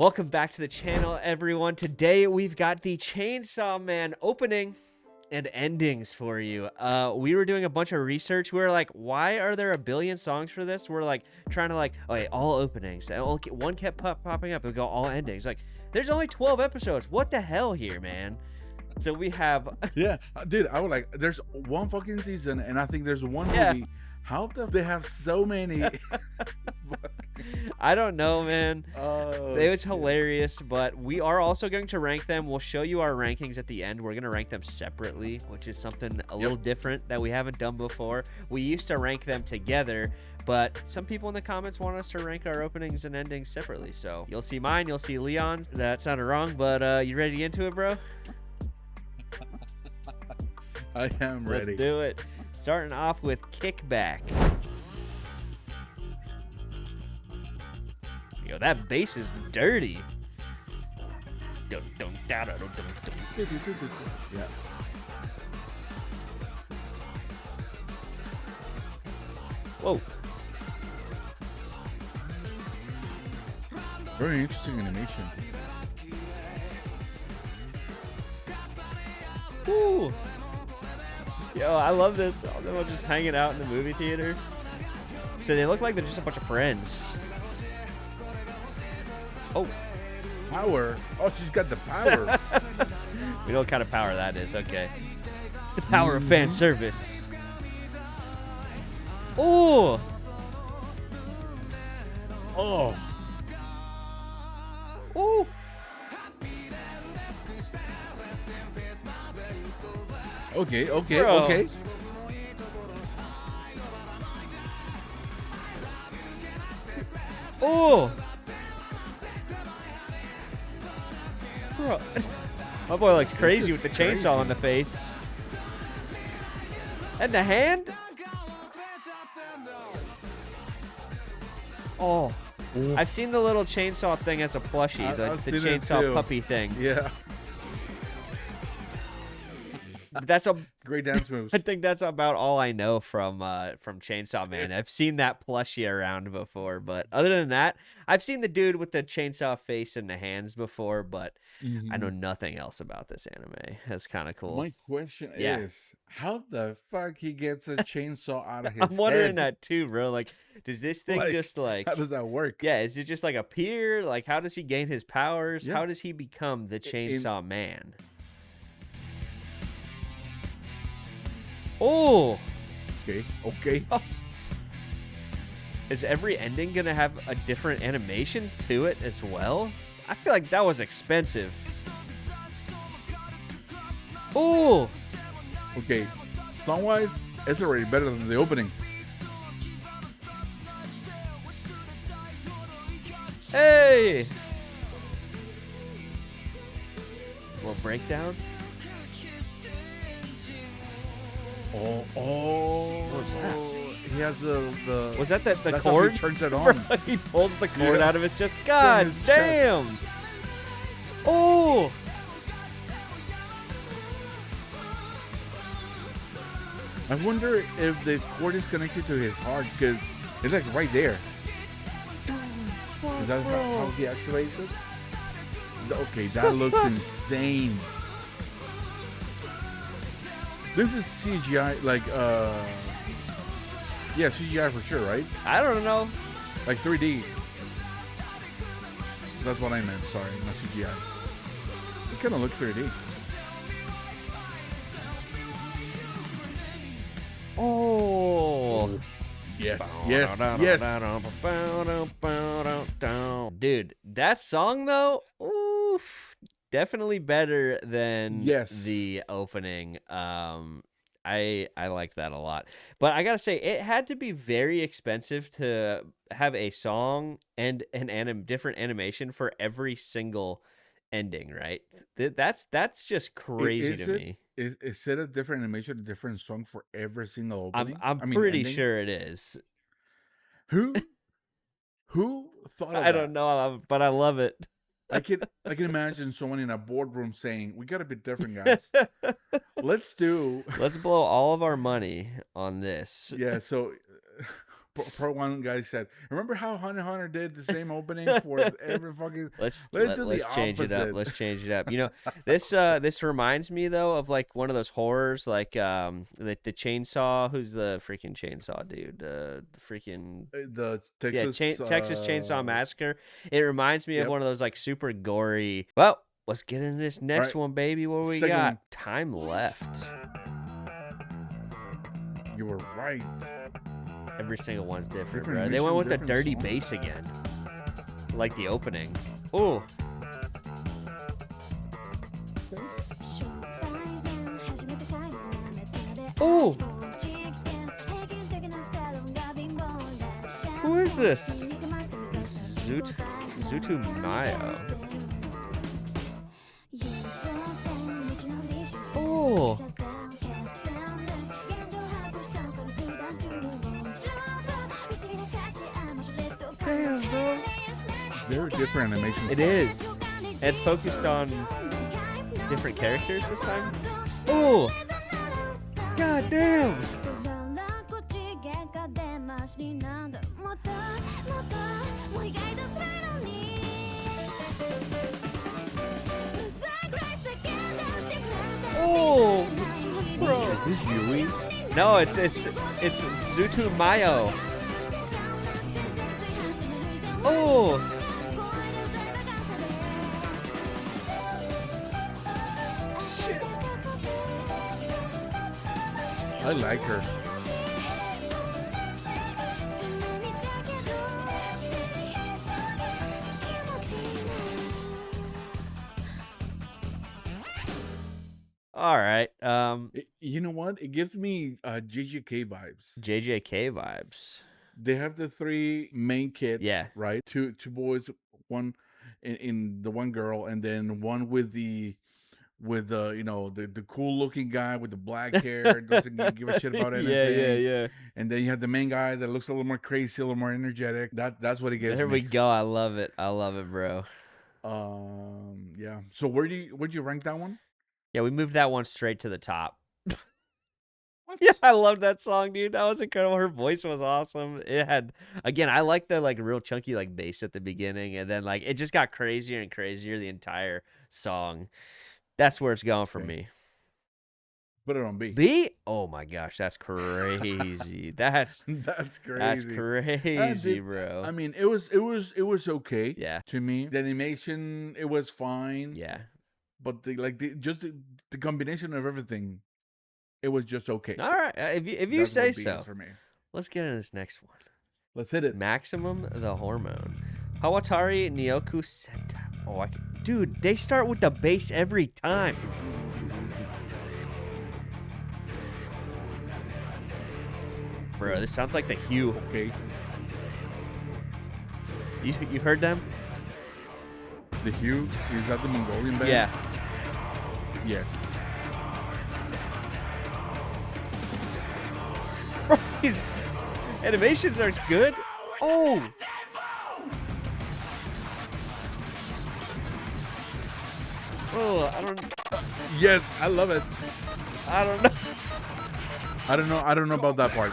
Welcome back to the channel, everyone. Today we've got the Chainsaw Man opening and endings for you. We were doing a bunch of research. We were like, why are there a billion songs for this? We're like trying to okay, all openings. One kept popping up and go all endings. Like, there's only 12 episodes. What the hell here, man? So we have Yeah, dude, I was like, there's one fucking season, and I think there's one movie. How the they have so many? I don't know, man. Oh, it was hilarious, but we are also going to rank them. We'll show you our rankings at the end. We're going to rank them separately, which is something a little different that we haven't done before. We used to rank them together, but some people in the comments want us to rank our openings and endings separately. So you'll see mine, you'll see Leon's. That sounded wrong, but you ready to get into it, bro? I am ready. Let's do it. Starting off with Kickback. Yo, that bass is dirty. Yeah. Whoa. Very interesting animation. Ooh. Yo, I love this. All them just hanging out in the movie theater. So they look like they're just a bunch of friends. Oh. Power. Oh, she's got the power. We know what kind of power that is. Okay. The power of fan service. Oh. Oh. Oh. Okay. Bro. Okay. Oh. Bro. My boy looks crazy with the chainsaw on the face. And the hand? Oh. Ooh. I've seen the little chainsaw thing as a plushie, the chainsaw puppy thing. Yeah. That's a great dance moves. I think that's about all I know from Chainsaw Man. I've seen that plushie around before, but other than that, I've seen the dude with the chainsaw face and the hands before, but I know nothing else about this anime. That's kind of cool. My question is, how the fuck he gets a chainsaw out of his head? I'm wondering that too, bro. Like, does this thing just how does that work? Yeah, is it just like appear? Like, how does he gain his powers? Yeah. How does he become the Chainsaw Man? Oh. Okay. Oh. Is every ending gonna have a different animation to it as well? I feel like that was expensive. Oh. Okay. Song-wise, it's already better than the opening. Hey. Little breakdown. Oh. What was that? He has the Was that the that's cord? How he turns it on. He pulls the cord out of his chest. God damn. Chest. Oh. I wonder if the cord is connected to his heart, because it's like right there. Is that how he activates it? Okay, that looks insane. This is CGI, like, yeah, CGI for sure, right? I don't know. Like 3D. That's what I meant, sorry, not CGI. It kind of looks 3D. Oh. Yes. Dude, that song, though, oof, definitely better than the opening. I like that a lot, but I gotta say it had to be very expensive to have a song and an different animation for every single ending, right? That's just crazy to me. Is it a different animation, a different song for every single opening? I'm pretty sure it is. Who thought of that? I don't know, but I love it. I can imagine someone in a boardroom saying, "We gotta be different, guys. Let's blow all of our money on this." Yeah. So Part one guy said, "Remember how Hunter x Hunter did the same opening for every fucking? Let's do the change it up. opposite." Let's change it up. You know, this reminds me though of like one of those horrors, like the chainsaw. Who's the freaking chainsaw dude? The freaking the Texas Texas Chainsaw Massacre. It reminds me of Yep. one of those like super gory. Well, let's get into this next one, baby. What we Second got? one. Time left. You were right. Every single one's different, bro. They went with the dirty bass again, like the opening. Ooh. Ooh. Who is this? Zutumayo. Oh. Damn, bro. Very different animation. It is. And it's focused on different characters this time. Oh. God damn. Oh, bro. Is this Yui? No, it's Zutumayo. Oh. Shit. I like her. All right. You know what? It gives me JJK vibes. JJK vibes. They have the three main kids. Yeah. Right. Two boys, one in the one girl, and then one with the the cool looking guy with the black hair, doesn't give a shit about anything. Yeah. And then you have the main guy that looks a little more crazy, a little more energetic. That's what it gives me. There we go. I love it, bro. Yeah. So where'd you rank that one? Yeah, we moved that one straight to the top. What? Yeah, I love that song, dude. That was incredible. Her voice was awesome. It had, again, I like the like real chunky like bass at the beginning, and then like it just got crazier and crazier the entire song. That's where it's going for me. Put it on B. B? Oh my gosh, that's crazy. That's crazy. That's crazy, bro. I mean, it was okay. Yeah. To me, the animation, it was fine. Yeah. But the combination of everything, it was just okay. All right, if you say so. For me. Let's get into this next one. Let's hit it. Maximum the Hormone. Hawatari Nyoku Sentai. Oh, dude, they start with the bass every time. Bro, this sounds like the Hue. Okay. You heard them? The Hue? Is that the Mongolian band? Yeah. Yes. Bro, these animations are good. Oh! Oh, I don't... Yes, I love it. I don't know. I don't know about that part.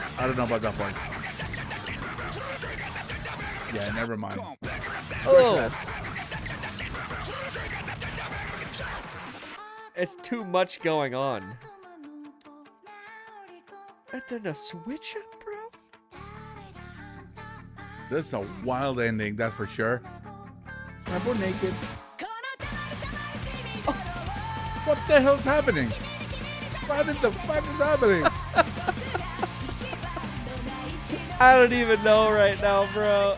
Yeah, never mind. Oh. It's too much going on. And then a switch up, bro? This is a wild ending, that's for sure. We're naked. Oh, what the hell's happening? What the fuck is happening? I don't even know right now, bro.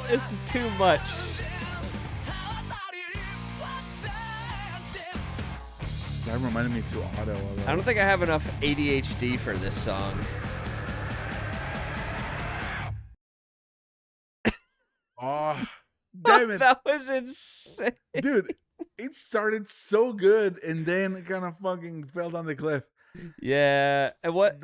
It's too much. That reminded me too Otto. I don't think I have enough ADHD for this song. Oh, damn it. That was insane. Dude, it started so good and then it kind of fucking fell down the cliff. Yeah. And what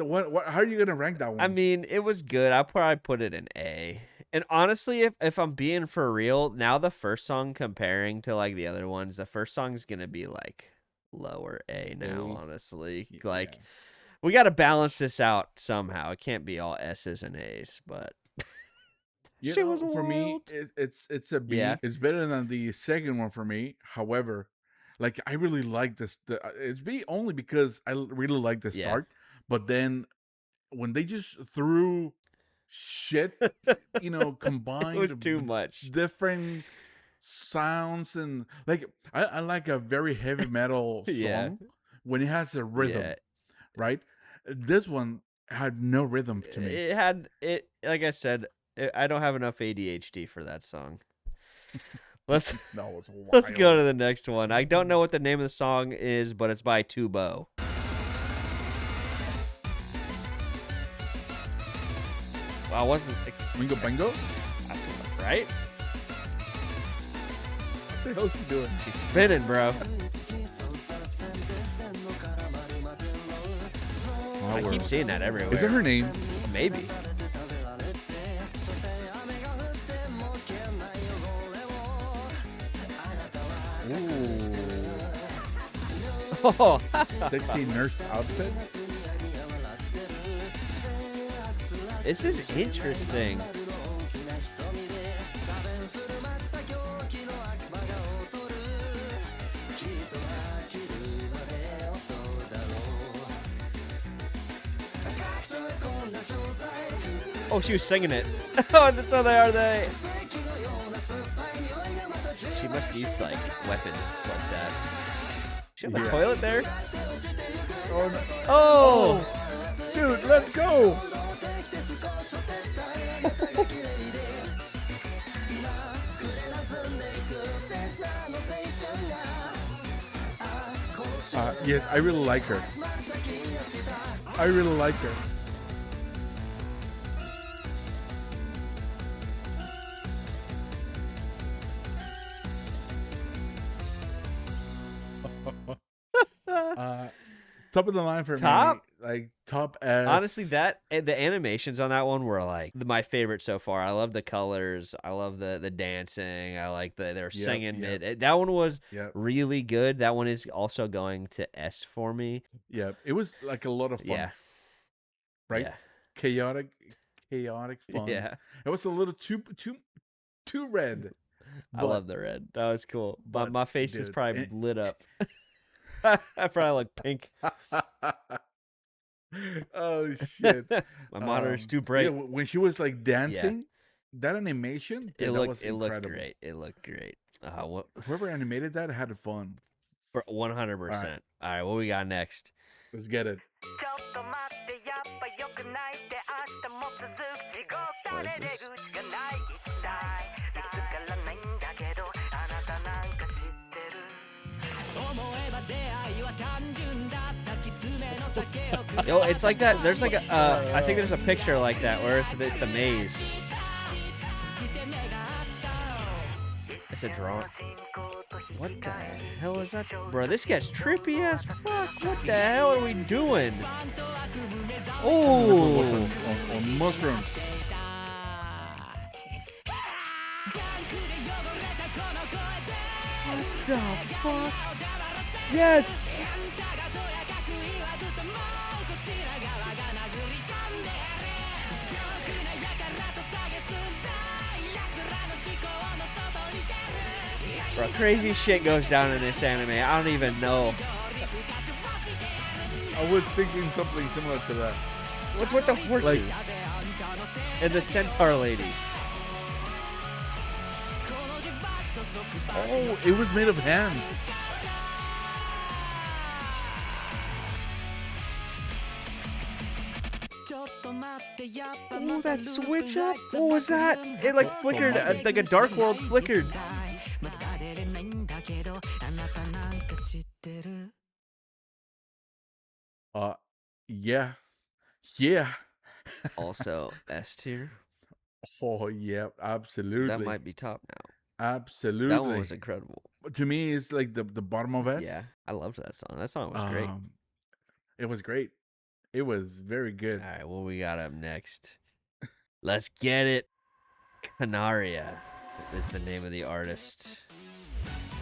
how are you going to rank that one? I mean, it was good. I'll probably put it in A. And honestly, if I'm being for real, now the first song comparing to like the other ones, the first song's going to be like lower A now, honestly. Like, we got to balance this out somehow. It can't be all S's and A's, but She was For me, wild. it's a B. Yeah. It's better than the second one for me. However, like I really like this. It's B only because I really like the Yeah. start. But then when they just threw shit, It was combined too much. different sounds and like I like a very heavy metal Yeah. song when it has a rhythm, Yeah. right? This one had no rhythm to me. It had it. Like I said, I don't have enough ADHD for that song. Let's No, it's wild. let's go to the next one. I don't know what the name of the song is, but it's by Tubo. Wow, wasn't Bingo Bingo? That's right? What the hell is she doing? She's spinning, bro. I keep seeing that everywhere. Is it her name? Maybe. Oh, Sexy nurse outfit? this is interesting. Oh, she was singing it. Oh, so they are they. She must use like weapons like that. She have a toilet there? Oh, no. Oh! Dude, let's go! Yes, I really like her. I really like her. Top of the line for me, like top S. Honestly, the animations on that one were like my favorite so far. I love the colors. I love the dancing. I like they're singing it. That one was really good. That one is also going to S for me. Yeah, it was like a lot of fun. Yeah, right. Yeah. Chaotic fun. Yeah, it was a little too red. I love the red. That was cool. But my face is probably lit up. I probably look pink. Oh shit! My monitor's too bright. When she was like dancing, that animation, it looked great. It looked great. Whoever animated that had fun. 100%. All right, what we got next? Let's get it. What is this? Yo, it's like that. There's like a, I think there's a picture like that where it's the maze. It's a drawing. What the hell is that? Bro, this gets trippy as fuck. What the hell are we doing? Oh, on mushrooms. What the fuck? Yes! Bro, crazy shit goes down in this anime. I don't even know. I was thinking something similar to that. What's with the horses? And the centaur lady. Oh, it was made of hands. Oh, that switch up? What was that? It like flickered, like a Dark World flickered. Yeah. Also, S tier. Oh yeah, absolutely. That might be top now. Absolutely. That one was incredible. To me, it's like the bottom of S. Yeah, I loved that song. That song was great. It was great. It was very good. All right, what we got up next? Let's get it. Canaria is the name of the artist.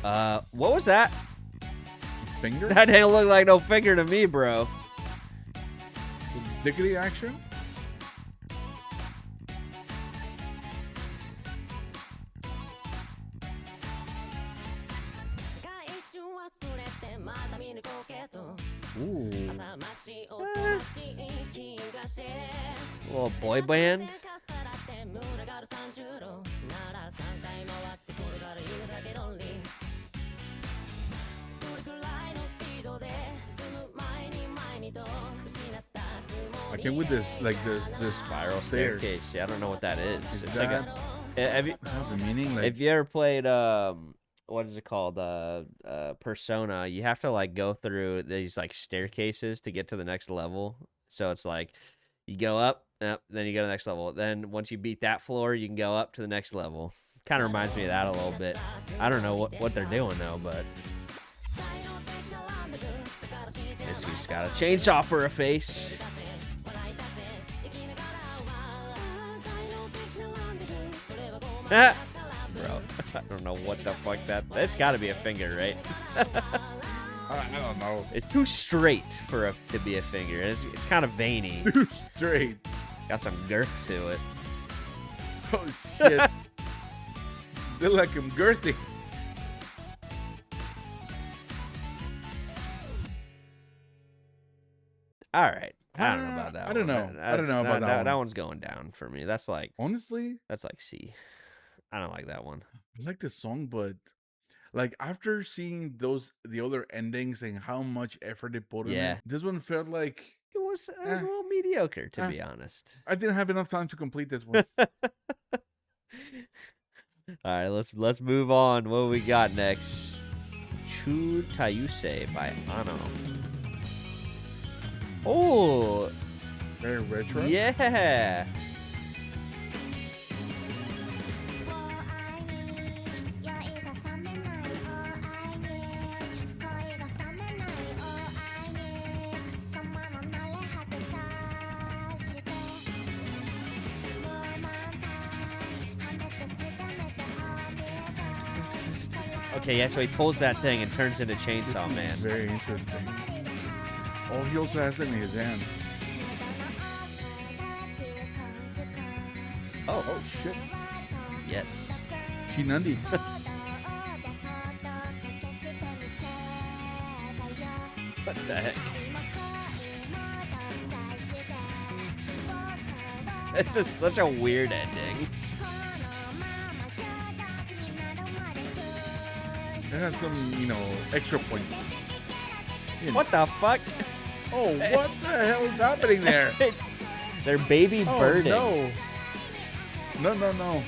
What was that? Finger? That didn't look like no finger to me, bro. Diggity action? Ooh. Little boy band. I came with this Spiral staircase. Yeah, I don't know what that is. It's that, like have you have a meaning? Like, have you ever played what is it called? Persona. You have to like go through these like staircases to get to the next level. So it's like you go up, then you go to the next level. Then once you beat that floor, you can go up to the next level. Kind of reminds me of that a little bit. I don't know what they're doing though, but this dude's got a chainsaw for a face. Bro, I don't know what the fuck that's got to be a finger, right? I don't know. It's too straight for to be a finger. It's kind of veiny. Too straight. Got some girth to it. Oh shit. They're like I'm girthy. All right. I don't know about that. I don't know. I don't know about that one. That one's going down for me. That's like, honestly, that's like C. I don't like that one. I like this song, but like after seeing the other endings and how much effort they put in it, this one felt like it was a little mediocre, to be honest. I didn't have enough time to complete this one. All right, let's move on. What we got next? Chu Tayuse by Ano. Oh, very retro. Yeah. Okay, yeah, so he pulls that thing and turns into Chainsaw Man. Very interesting. Oh, he also has it in his hands. Oh shit. Yes. Chinandis. What the heck? This is such a weird ending. It has some, extra points. What the fuck? Oh, what the hell is happening there? They're baby birding. No. No.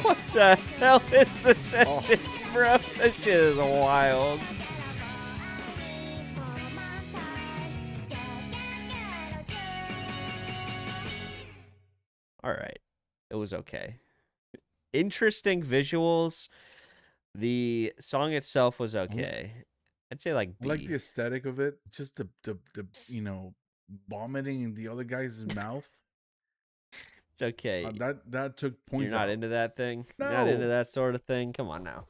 What the hell is this ending, bro? This shit is wild. All right. It was okay. Interesting visuals. The song itself was okay. I'd say like B. I like the aesthetic of it. Just the vomiting in the other guy's mouth. It's okay. That took points. You're not into that thing? No. You're not into that sort of thing? Come on now.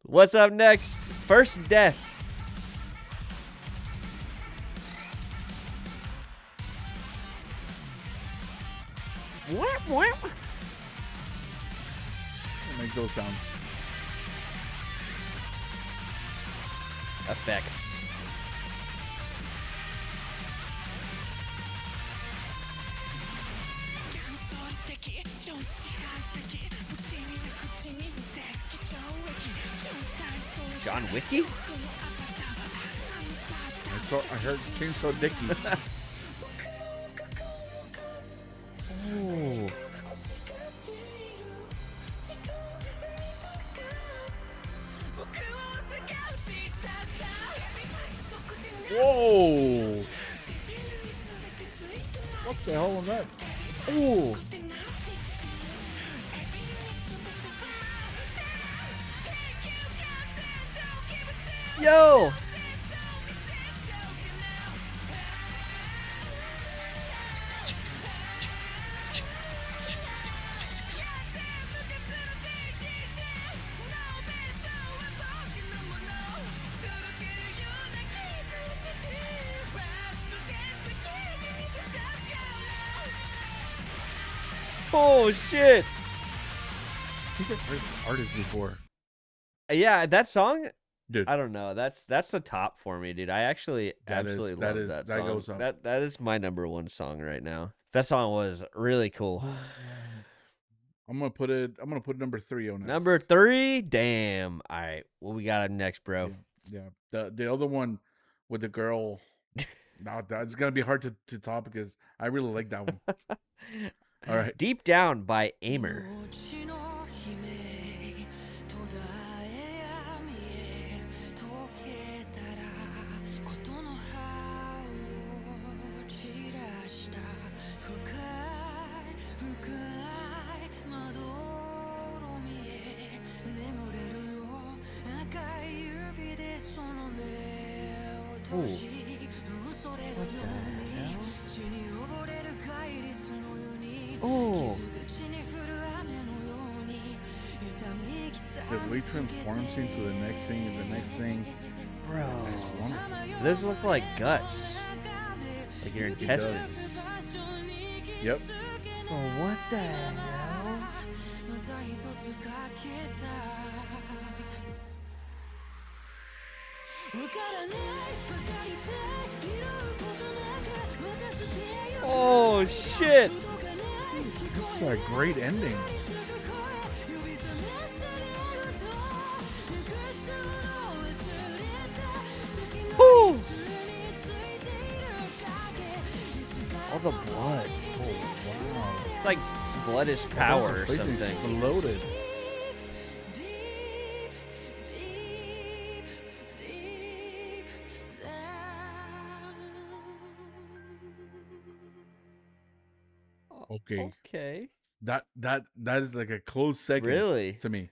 What's up next? First Death. Make those sounds. Effects. John Wicky? I heard Chainsaw Dickie. Oh. Whoa! What the hell was that? Ooh. Yo! Oh shit! think I've heard the artist before. Yeah, that song, dude. I don't know. That's the top for me, dude. I actually absolutely love that song. Goes up. That is my number one song right now. That song was really cool. I'm gonna put it number 3 on this. Number 3, damn. All right, what we got next, bro? Yeah. The other one with the girl. No, that's gonna be hard to top because I really like that one. All right. Deep Down by Aimer. Ooh. What the hell? Oh. The way it transforms into the next thing and the next thing. Bro. Those look like guts. Like your intestines. Yep. Oh, what the hell? Oh, shit. This is a great ending. Woo. All the blood. Oh, wow. It's like blood is power or something. Exploded. Okay. That is like a close second. Really? To me.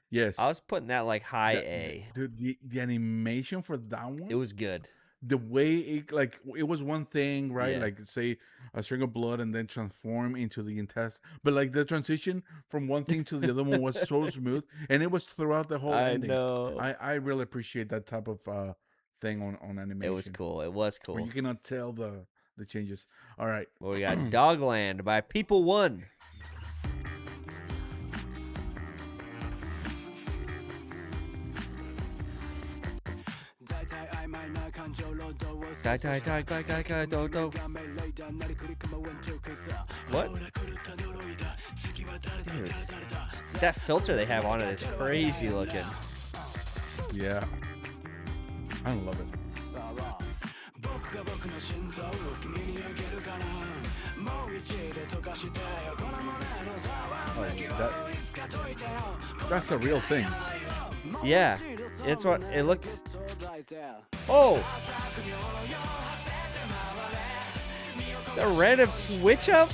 Yes. I was putting that like high A. Dude, the animation for that one. It was good. The way it was one thing, right? Yeah. Like say a string of blood and then transform into the intestine. But like the transition from one thing to the other one was so smooth, and it was throughout the whole ending. I know. I really appreciate that type of thing on animation. It was cool. It was cool. Where you cannot tell the changes. All right. Well, we got Dogland by People One. What? Dude, that filter they have on it is crazy looking. Yeah. I love it. That's a real thing. Yeah, it's what it looks. Oh, the random switch up.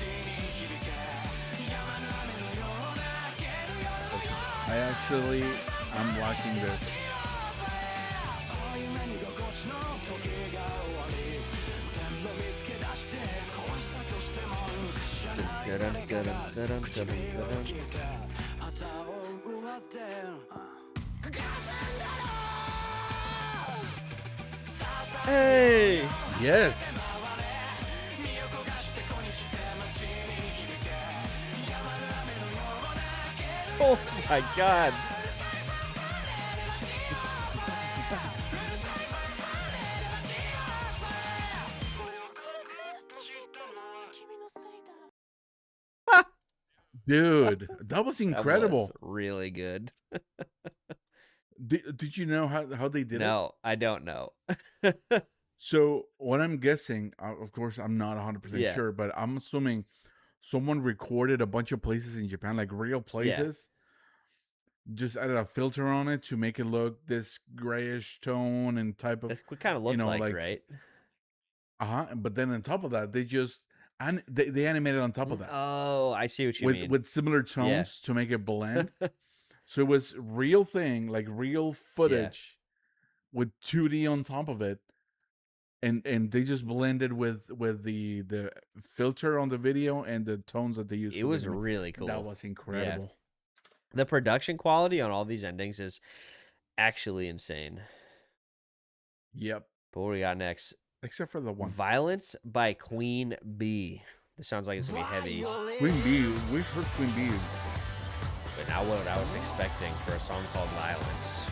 I'm liking this. Hey! Yes. Oh my god. Dude, that was incredible. That was really good. Did you know how they did it? No, I don't know. So what I'm guessing, of course, I'm not 100% sure, but I'm assuming someone recorded a bunch of places in Japan, like real places, just added a filter on it to make it look this grayish tone and type of. That's what kind of looked like, right? But then on top of that, they animated on top of that. Oh, I see what you mean. With similar tones to make it blend. So it was real thing, like real footage with 2D on top of it. And they just blended with the filter on the video and the tones that they used. It was really cool. That was incredible. Yeah. The production quality on all these endings is actually insane. Yep. But what do we got next? Except for the one. Violence by Queen Bee. This sounds like it's going to be heavy. Queen Bee. We've heard Queen Bee. but not what I was expecting for a song called Violence.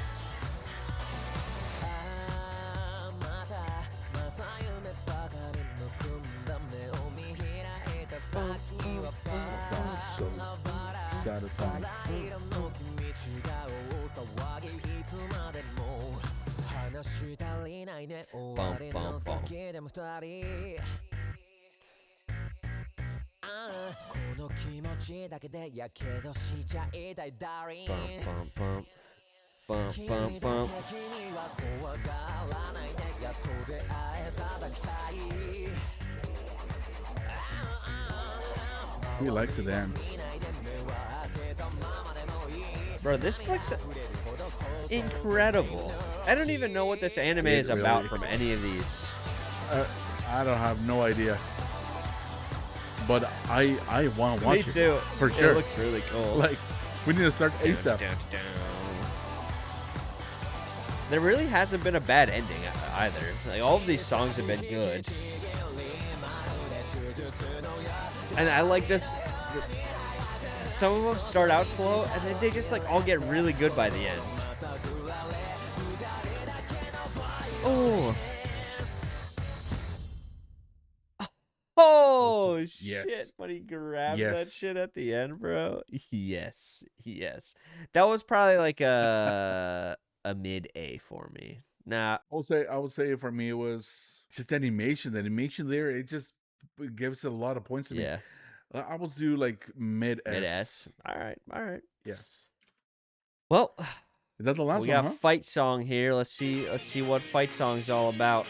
So satisfying. Bum, bum, bum. Bum, bum, bum. He likes to dance. Bro, this looks incredible. I don't even know what this anime is about from any of these. I don't have no idea. But I want to watch it. Me too. For sure. It looks really cool. Like, we need to start ASAP. There really hasn't been a bad ending either. Like, all of these songs have been good. And I like this. Some of them start out slow, and then they just like all get really good by the end. Oh. Oh, yes. shit. But he grabbed that shit at the end, bro. Yes. Yes. That was probably like a mid-A for me. Nah. I would say for me it was just animation. The animation there, it just gives a lot of points to me. Yeah. I would do like mid-S. Mid-S. All right. Yes. Well, is that the last one? We got a fight song here. Let's see what fight song's all about.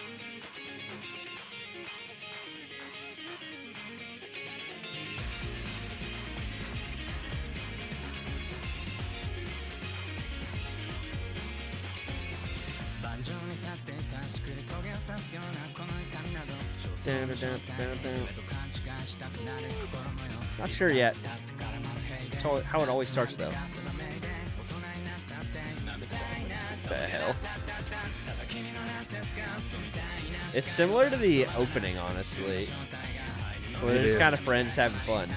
Not sure yet. That's how it always starts, though. What the hell? It's similar to the opening, honestly. Where they're just kind of friends having fun.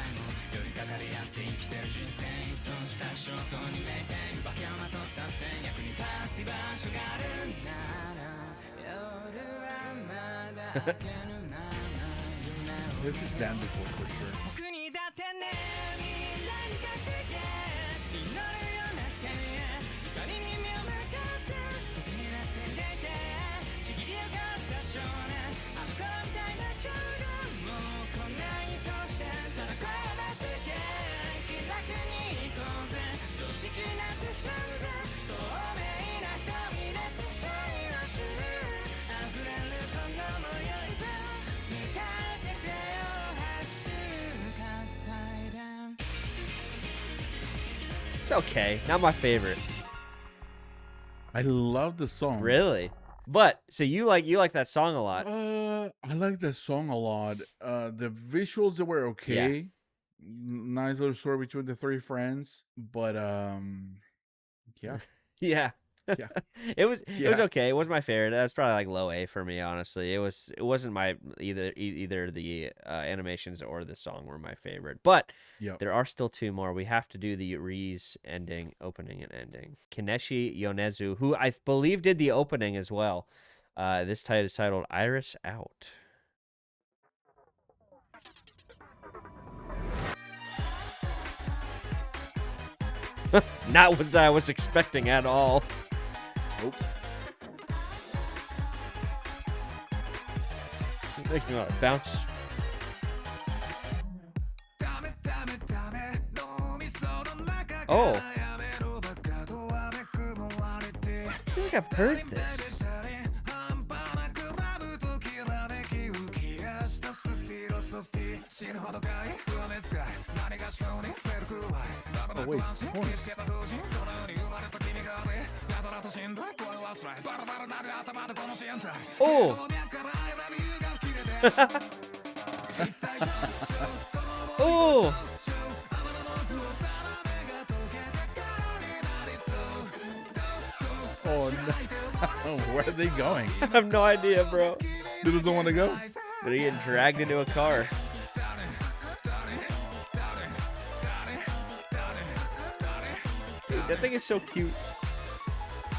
It's just damn before for sure. It's okay. Not my favorite. I love the song. Really? But so you like that song a lot. I like that song a lot. The visuals were okay. Yeah. Nice little story between the three friends, but yeah. Yeah. Yeah. It was okay. It wasn't my favorite. That's probably like low A for me, honestly. It wasn't my either the animations or the song were my favorite. But there are still two more. We have to do the Reze opening and ending. Kineshi Yonezu, who I believe did the opening as well. This title is titled Iris Out. Not what I was expecting at all. Nope. Making a bounce. Oh. I feel like I've heard this. Oh, wait. Oh. Oh. Oh no. Where are they going? I have no idea, bro. They just don't want to go? They're getting dragged into a car. Dude, that thing is so cute.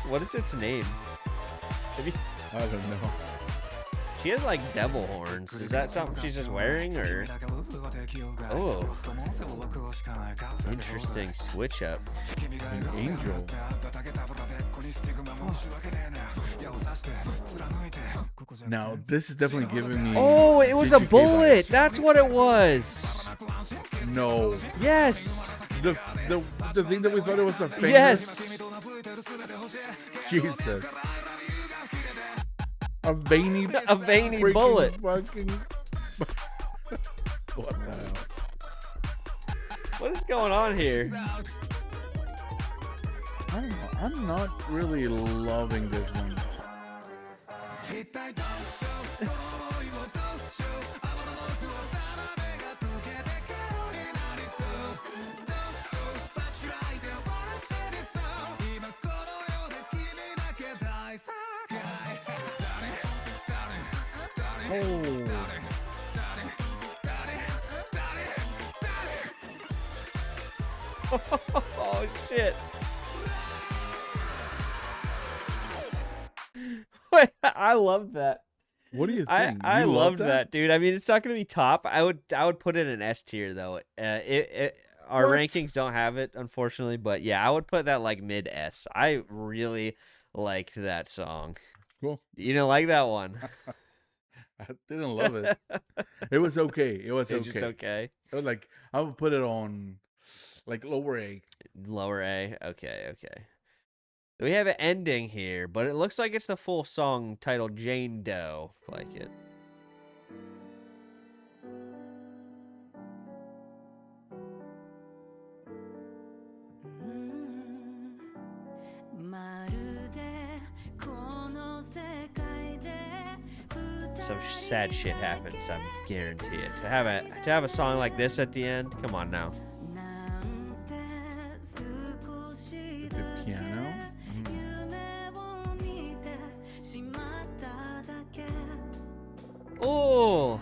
What is its name? I don't know. She has like devil horns. Is that something she's just wearing, or? Oh, interesting switch up. An angel. Now this is definitely giving me. Oh, it was a bullet. Vibes. That's what it was. No. Yes. The thing that we thought it was a finger. Yes. Jesus. A veiny bullet. Fucking. What the hell? What is going on here? I don't know. I'm not really loving this one. Oh shit. Wait, I love that. What do you think? I loved that, dude. I mean, it's not gonna be top. I would put it in S tier though. Our rankings don't have it, unfortunately, but yeah, I would put that like mid S. I really liked that song. Cool. You didn't like that one? I didn't love it. It was okay. It was okay. Just okay. It was like I would put it on like lower A. Lower A. Okay. We have an ending here, but it looks like it's the full song titled Jane Doe. Like it. Some sad shit happens, I guarantee it. To have a song like this at the end, come on now. The piano. Oh.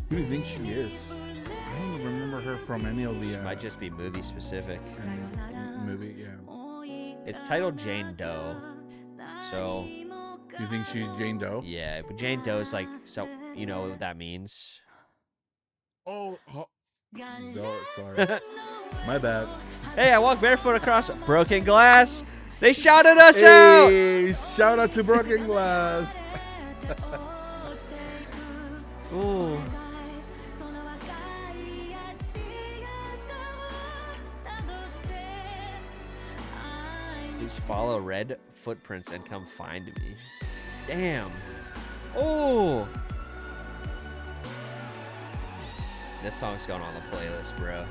Who do you think she is? I don't remember her from any of the. Might just be movie specific. Movie, yeah. It's titled Jane Doe, so. You think she's Jane Doe? Yeah, but Jane Doe is like, so you know what that means. Oh, sorry. My bad. Hey, I walked barefoot across broken glass. They shouted us out. Shout out to Broken Glass. Ooh. Please follow red footprints and come find me. Damn. Oh. This song's going on the playlist, bro.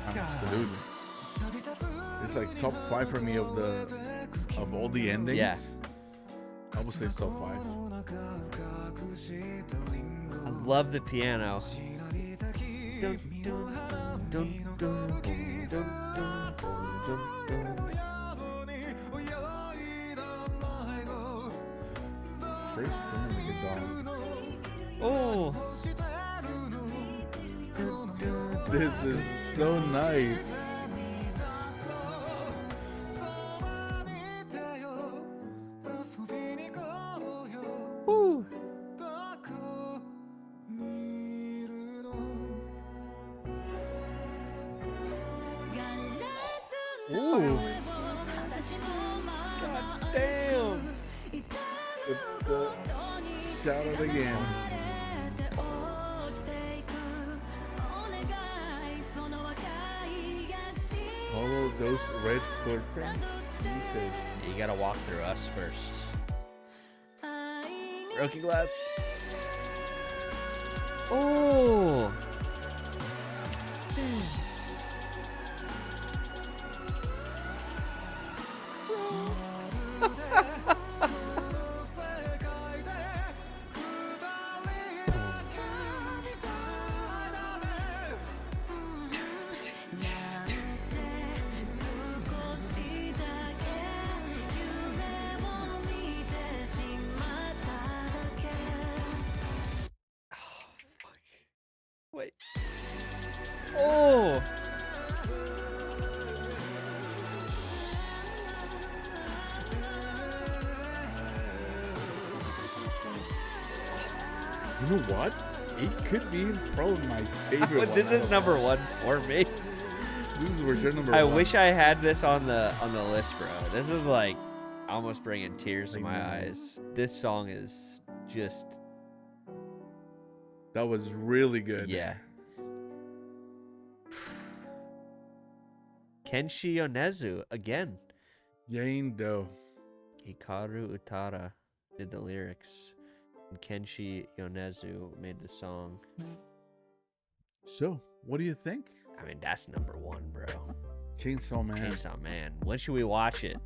Absolutely. It's like top 5 for me of all the endings. Yeah. I would say top 5. I love the piano. Oh. This is so nice. Woo. Ooh. God damn. Shout out again. Follow those red footprints. Jesus. You gotta walk through us first. Broken glass. Oh. Wait. Oh. You know what? It could be probably my favorite. This is number one for me. This is for sure number I one. wish I had this on the list, bro. This is like almost bringing tears to my eyes. This song is just. That was really good. Yeah. Kenshi Yonezu again. Yaindo. Hikaru Utada did the lyrics. And Kenshi Yonezu made the song. So, what do you think? I mean, that's number one, bro. Chainsaw Man. Chainsaw Man. When should we watch it?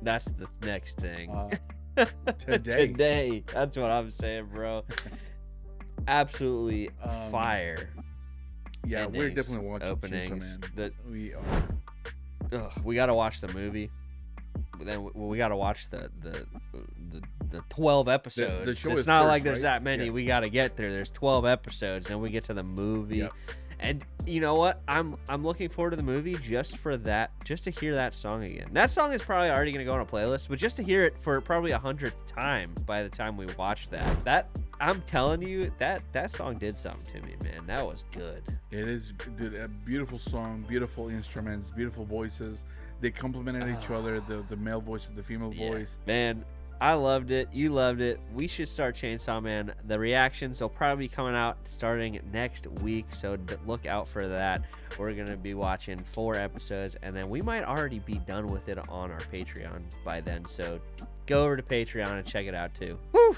That's the next thing. Today. Today. That's what I'm saying, bro. Absolutely fire. Yeah, endings, we're definitely watching openings. Chainsaw Man. We are. We got to watch the movie. But then we got to watch the 12 episodes. The show it's is not first, like there's right? that many. Yeah. We got to get there. There's 12 episodes, and we get to the movie. Yep. And you know what? I'm looking forward to the movie just for that, just to hear that song again. That song is probably already going to go on a playlist, but just to hear it for probably 100th time by the time we watch that I'm telling you, that song did something to me, man. That was good. It is, dude, a beautiful song, beautiful instruments, beautiful voices. They complemented each other, the male voice and the female voice. Man, I loved it. You loved it. We should start Chainsaw Man. The reactions will probably be coming out starting next week, so look out for that. We're going to be watching 4 episodes, and then we might already be done with it on our Patreon by then, so go over to Patreon and check it out too. Woo!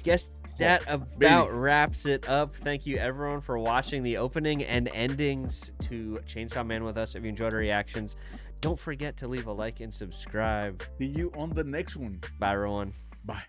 Guess that about wraps it up. Thank you everyone for watching the opening and endings to Chainsaw Man with us. If you enjoyed our reactions, don't forget to leave a like and subscribe. See you on the next one. Bye everyone. Bye.